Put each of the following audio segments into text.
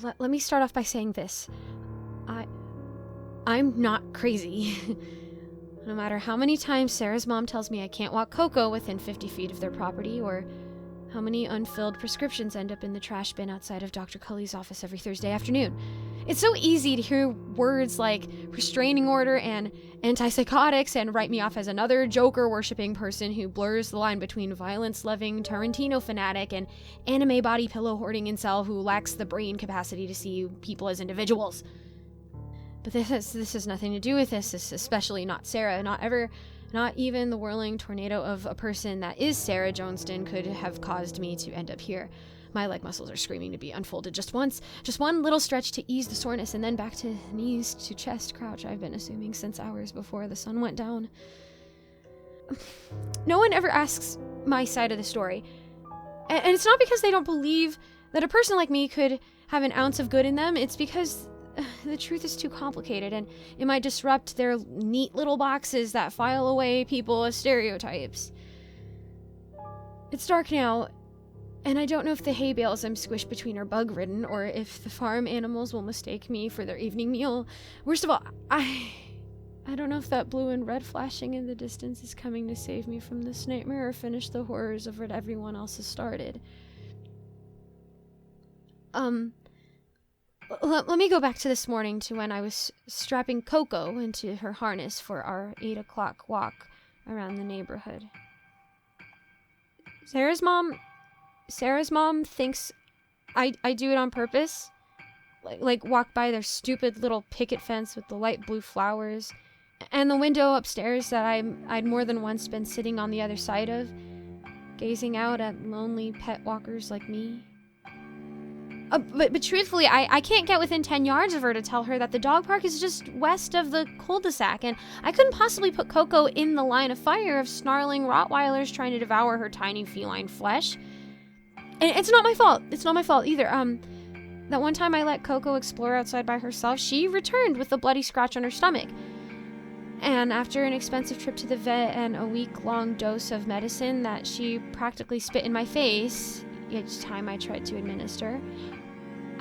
let me start off by saying this. I'm not crazy. No matter how many times Sarah's mom tells me I can't walk Coco within 50 feet of their property, or how many unfilled prescriptions end up in the trash bin outside of Dr. Cully's office every Thursday afternoon. It's so easy to hear words like restraining order and antipsychotics and write me off as another Joker-worshipping person who blurs the line between violence-loving Tarantino fanatic and anime body pillow hoarding incel who lacks the brain capacity to see people as individuals. But this has nothing to do with this, especially not Sarah. Not even the whirling tornado of a person that is Sarah Joneston could have caused me to end up here. My leg muscles are screaming to be unfolded just once. Just one little stretch to ease the soreness, and then back to knees to chest crouch I've been assuming since hours before the sun went down. No one ever asks my side of the story. And it's not because they don't believe that a person like me could have an ounce of good in them. It's because the truth is too complicated, and it might disrupt their neat little boxes that file away people as stereotypes. It's dark now, and I don't know if the hay bales I'm squished between are bug-ridden, or if the farm animals will mistake me for their evening meal. Worst of all, I don't know if that blue and red flashing in the distance is coming to save me from this nightmare or finish the horrors of what everyone else has started. Let me go back to this morning, to when I was strapping Coco into her harness for our 8 o'clock walk around the neighborhood. Sarah's mom thinks I do it on purpose. Like walk by their stupid little picket fence with the light blue flowers, and the window upstairs that I'd more than once been sitting on the other side of, gazing out at lonely pet walkers like me. But truthfully, I can't get within 10 yards of her to tell her that the dog park is just west of the cul-de-sac, and I couldn't possibly put Coco in the line of fire of snarling Rottweilers trying to devour her tiny feline flesh. And it's not my fault. It's not my fault either. That one time I let Coco explore outside by herself, she returned with a bloody scratch on her stomach. And after an expensive trip to the vet and a week-long dose of medicine that she practically spit in my face each time I tried to administer,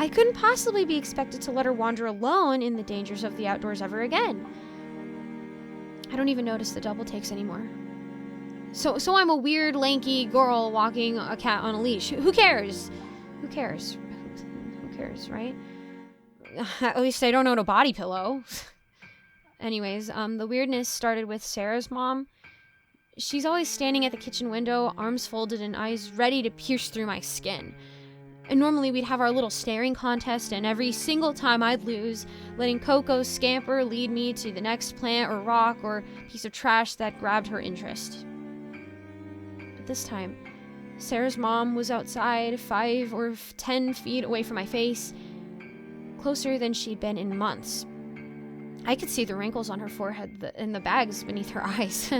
I couldn't possibly be expected to let her wander alone in the dangers of the outdoors ever again. I don't even notice the double takes anymore. So I'm a weird, lanky girl walking a cat on a leash. Who cares? Who cares? Who cares, right? At least I don't own a body pillow. Anyways, the weirdness started with Sarah's mom. She's always standing at the kitchen window, arms folded and eyes ready to pierce through my skin. And normally we'd have our little staring contest, and every single time I'd lose, letting Coco's scamper lead me to the next plant or rock or piece of trash that grabbed her interest. But this time, Sarah's mom was outside 5 or 10 feet away from my face, closer than she'd been in months. I could see the wrinkles on her forehead and the bags beneath her eyes.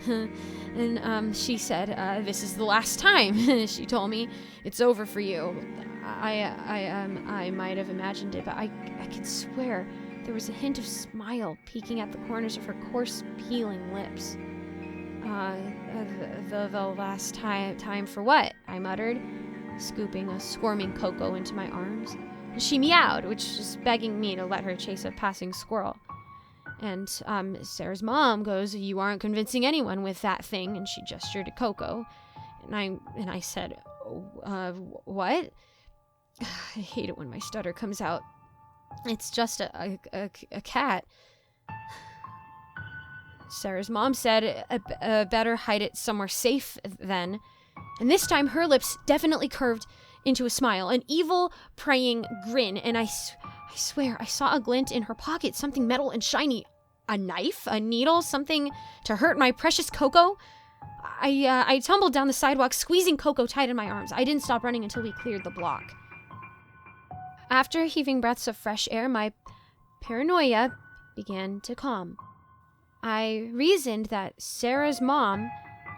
And she said, "This is the last time," she told me. "It's over for you." I might have imagined it, but I could swear there was a hint of smile peeking at the corners of her coarse, peeling lips. The last time for what?" I muttered, scooping a squirming Coco into my arms. She meowed, which was begging me to let her chase a passing squirrel. And Sarah's mom goes, "You aren't convincing anyone with that thing," and she gestured at Coco. And I said, "What?" I hate it when my stutter comes out. "It's just a cat." Sarah's mom said, "Better hide it somewhere safe then." And this time her lips definitely curved into a smile, an evil, praying grin, and I swear I saw a glint in her pocket, something metal and shiny. A knife? A needle? Something to hurt my precious Coco? I tumbled down the sidewalk, squeezing Coco tight in my arms. I didn't stop running until we cleared the block. After heaving breaths of fresh air, my paranoia began to calm. I reasoned that Sarah's mom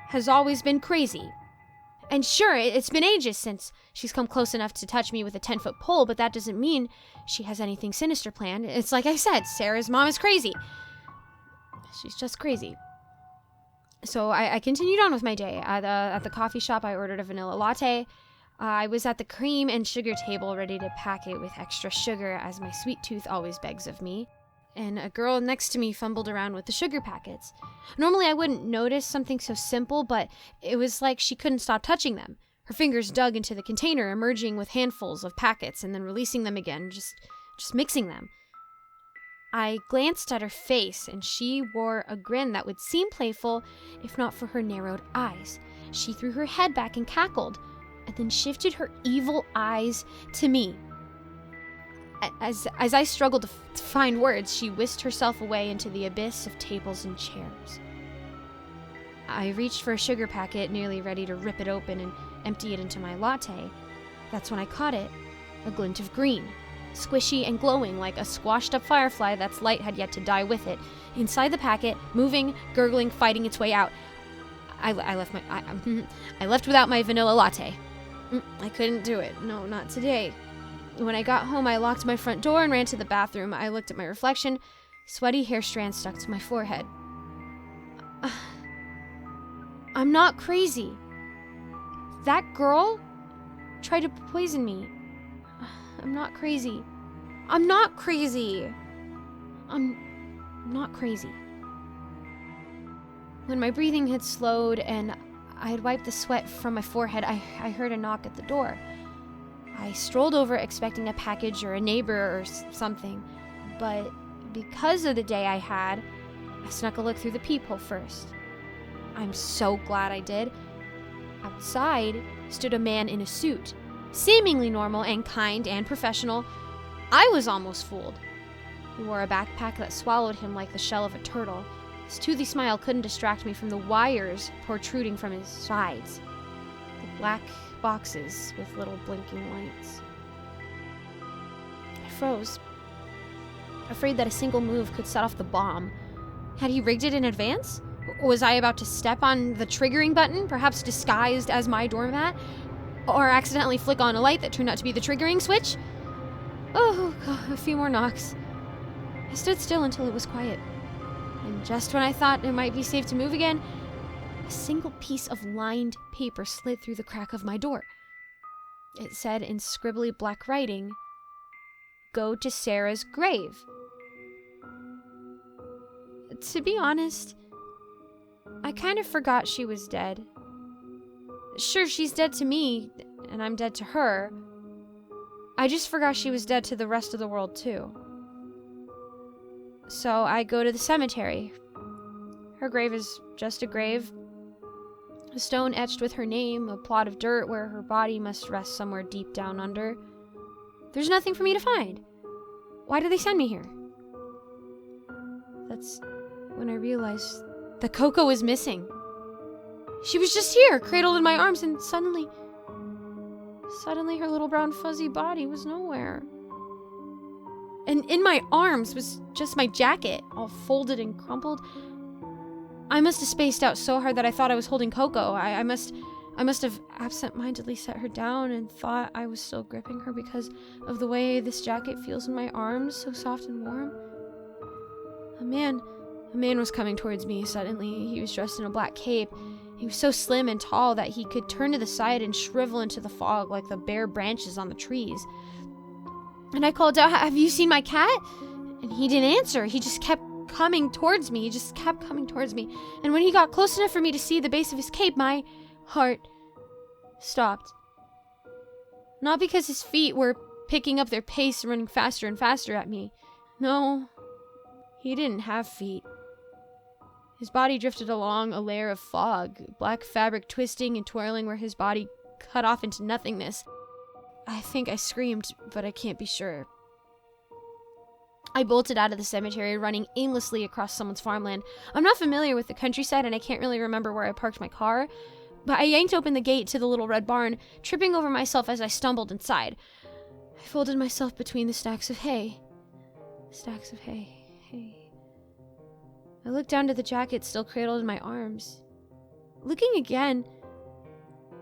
has always been crazy. And sure, it's been ages since she's come close enough to touch me with a 10-foot pole, but that doesn't mean she has anything sinister planned. It's like I said, Sarah's mom is crazy. She's just crazy. So I continued on with my day. At the coffee shop, I ordered a vanilla latte. I was at the cream and sugar table ready to pack it with extra sugar, as my sweet tooth always begs of me, and a girl next to me fumbled around with the sugar packets. Normally I wouldn't notice something so simple, but it was like she couldn't stop touching them. Her fingers dug into the container, emerging with handfuls of packets and then releasing them again, just mixing them. I glanced at her face, and she wore a grin that would seem playful if not for her narrowed eyes. She threw her head back and cackled, and then shifted her evil eyes to me. As I struggled to find words, she whisked herself away into the abyss of tables and chairs. I reached for a sugar packet, nearly ready to rip it open and empty it into my latte. That's when I caught it, a glint of green, squishy and glowing like a squashed-up firefly that's light had yet to die with it. Inside the packet, moving, gurgling, fighting its way out. I left without my vanilla latte. I couldn't do it. No, not today. When I got home, I locked my front door and ran to the bathroom. I looked at my reflection, sweaty hair strands stuck to my forehead. I'm not crazy. That girl tried to poison me. I'm not crazy. I'm not crazy. I'm not crazy. When my breathing had slowed and I had wiped the sweat from my forehead, I heard a knock at the door. I strolled over expecting a package or a neighbor or something, but because of the day I had, I snuck a look through the peephole first. I'm so glad I did. Outside stood a man in a suit, seemingly normal and kind and professional. I was almost fooled. He wore a backpack that swallowed him like the shell of a turtle. His toothy smile couldn't distract me from the wires protruding from his sides. The black boxes with little blinking lights. I froze, afraid that a single move could set off the bomb. Had he rigged it in advance? Was I about to step on the triggering button, perhaps disguised as my doormat? Or accidentally flick on a light that turned out to be the triggering switch? Oh, God, a few more knocks. I stood still until it was quiet. And just when I thought it might be safe to move again, a single piece of lined paper slid through the crack of my door. It said in scribbly black writing, "Go to Sarah's grave." To be honest, I kind of forgot she was dead. Sure, she's dead to me, and I'm dead to her. I just forgot she was dead to the rest of the world, too. So I go to the cemetery. Her grave is just a grave. A stone etched with her name, a plot of dirt where her body must rest somewhere deep down under. There's nothing for me to find. Why did they send me here? That's when I realized that Coco was missing. She was just here, cradled in my arms, and suddenly her little brown fuzzy body was nowhere. And in my arms was just my jacket, all folded and crumpled. I must have spaced out so hard that I thought I was holding Coco. I must have absent-mindedly set her down and thought I was still gripping her because of the way this jacket feels in my arms, so soft and warm. A man was coming towards me suddenly. He was dressed in a black cape. He was so slim and tall that he could turn to the side and shrivel into the fog like the bare branches on the trees. And I called out, "Have you seen my cat?" And he didn't answer. He just kept coming towards me. And when he got close enough for me to see the base of his cape, my heart stopped. Not because his feet were picking up their pace and running faster and faster at me. No, he didn't have feet. His body drifted along a layer of fog, black fabric twisting and twirling where his body cut off into nothingness. I think I screamed, but I can't be sure. I bolted out of the cemetery, running aimlessly across someone's farmland. I'm not familiar with the countryside, and I can't really remember where I parked my car, but I yanked open the gate to the little red barn, tripping over myself as I stumbled inside. I folded myself between the stacks of hay. I looked down to the jacket still cradled in my arms. Looking again,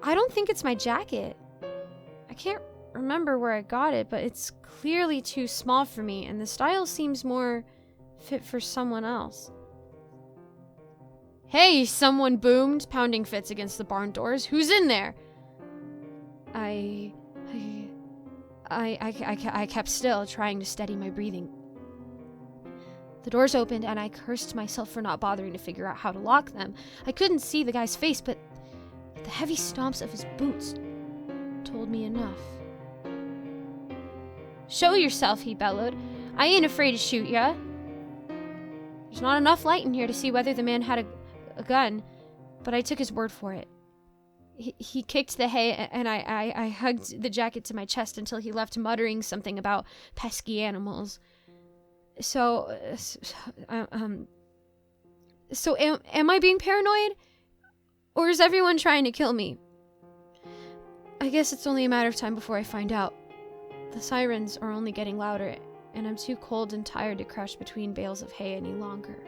I don't think it's my jacket. I can't remember where I got it, but it's clearly too small for me, and the style seems more fit for someone else. "Hey!" someone boomed, pounding fists against the barn doors. "Who's in there?" I kept still, trying to steady my breathing. The doors opened, and I cursed myself for not bothering to figure out how to lock them. I couldn't see the guy's face, but the heavy stomps of his boots told me enough. "Show yourself," he bellowed. "I ain't afraid to shoot ya." There's not enough light in here to see whether the man had a gun, but I took his word for it. He kicked the hay, and I hugged the jacket to my chest until he left, muttering something about pesky animals. So am I being paranoid? Or is everyone trying to kill me? I guess it's only a matter of time before I find out. The sirens are only getting louder, and I'm too cold and tired to crouch between bales of hay any longer.